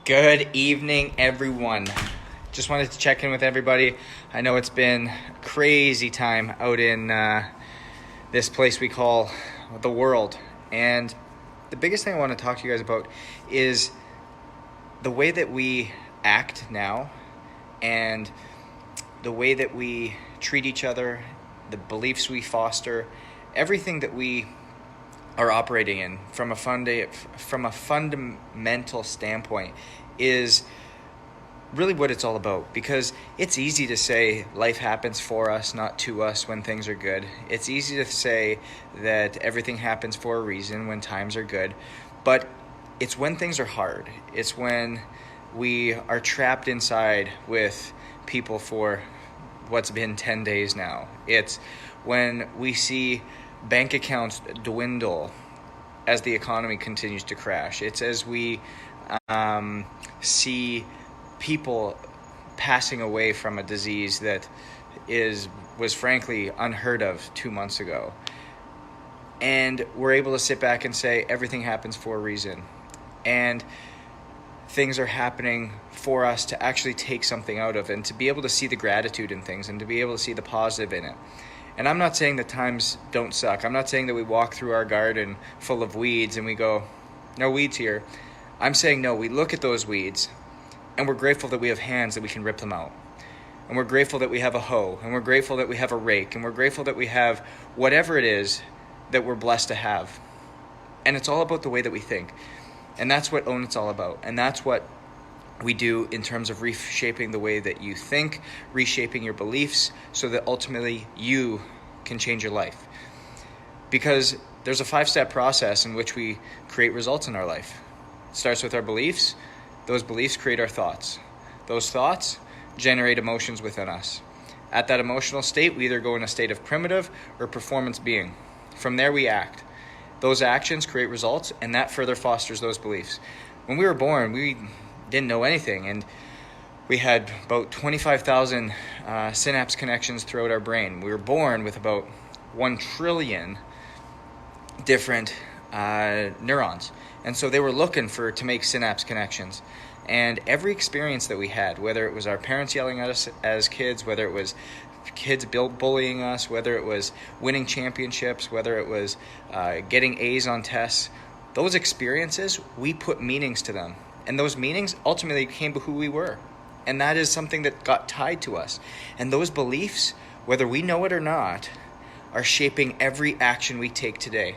Good evening, everyone. Just wanted to check in with everybody. I know it's been a crazy time out in this place we call the world. And the biggest thing I want to talk to you guys about is the way that we act now and the way that we treat each other, the beliefs we foster, everything that we are operating in from a fundamental standpoint is really what it's all about. Because it's easy to say life happens for us, not to us, when things are good. It's easy to say that everything happens for a reason when times are good. But it's when things are hard. It's when we are trapped inside with people for what's been 10 days now. It's when we see bank accounts dwindle as the economy continues to crash. It's as we see people passing away from a disease that was frankly unheard of 2 months ago. And we're able to sit back and say everything happens for a reason. And things are happening for us to actually take something out of, and to be able to see the gratitude in things and to be able to see the positive in it. And I'm not saying that times don't suck. I'm not saying that we walk through our garden full of weeds and we go, no weeds here. I'm saying no, we look at those weeds and we're grateful that we have hands that we can rip them out. And we're grateful that we have a hoe, and we're grateful that we have a rake, and we're grateful that we have whatever it is that we're blessed to have. And it's all about the way that we think. And that's what Own It's all about. And that's what we do in terms of reshaping the way that you think, reshaping your beliefs, so that ultimately you can change your life. Because there's a 5-step process in which we create results in our life. It starts with our beliefs. Those beliefs create our thoughts. Those thoughts generate emotions within us. At that emotional state, we either go in a state of primitive or performance being. From there, we act. Those actions create results, and that further fosters those beliefs. When we were born, we didn't know anything, and we had about 25,000 synapse connections throughout our brain. We were born with about 1 trillion different neurons, and so they were looking to make synapse connections. And every experience that we had, whether it was our parents yelling at us as kids, whether it was kids bullying us, whether it was winning championships, whether it was getting A's on tests, those experiences, we put meanings to them. And those meanings ultimately came to who we were. And that is something that got tied to us. And those beliefs, whether we know it or not, are shaping every action we take today.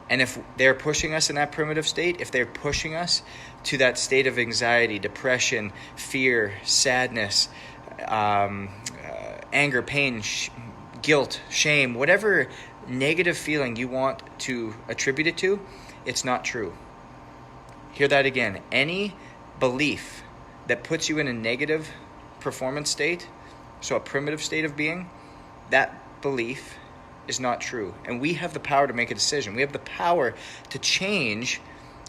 And if they're pushing us in that primitive state, if they're pushing us to that state of anxiety, depression, fear, sadness, anger, pain, guilt, shame, whatever negative feeling you want to attribute it to, it's not true. Hear that again. Any belief that puts you in a negative performance state, so a primitive state of being, that belief is not true. And we have the power to make a decision. We have the power to change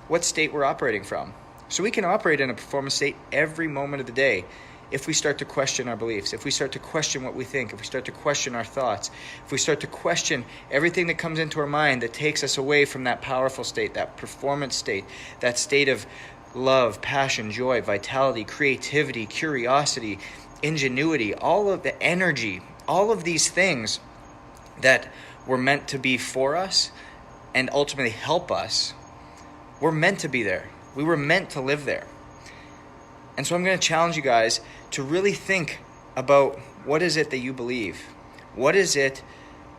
what state we're operating from. So we can operate in a performance state every moment of the day if we start to question our beliefs, if we start to question what we think, if we start to question our thoughts, if we start to question everything that comes into our mind that takes us away from that powerful state, that performance state, that state of love, passion, joy, vitality, creativity, curiosity, ingenuity, all of the energy, all of these things that were meant to be for us and ultimately help us, we're meant to be there. We were meant to live there. And so I'm going to challenge you guys to really think about, what is it that you believe? What is it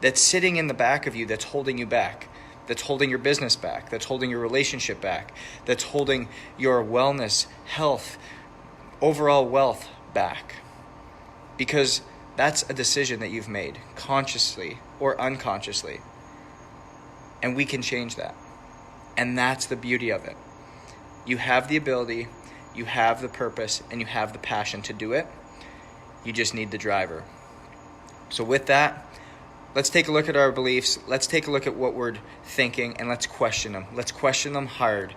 that's sitting in the back of you that's holding you back? That's holding your business back? That's holding your relationship back? That's holding your wellness, health, overall wealth back? Because that's a decision that you've made, consciously or unconsciously. And we can change that. And that's the beauty of it. You have the ability, you have the purpose, and you have the passion to do it. You just need the driver. So with that, let's take a look at our beliefs. Let's take a look at what we're thinking, and let's question them. Let's question them hard.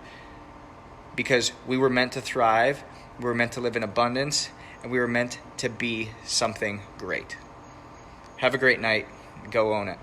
Because we were meant to thrive, we were meant to live in abundance, and we were meant to be something great. Have a great night. Go own it.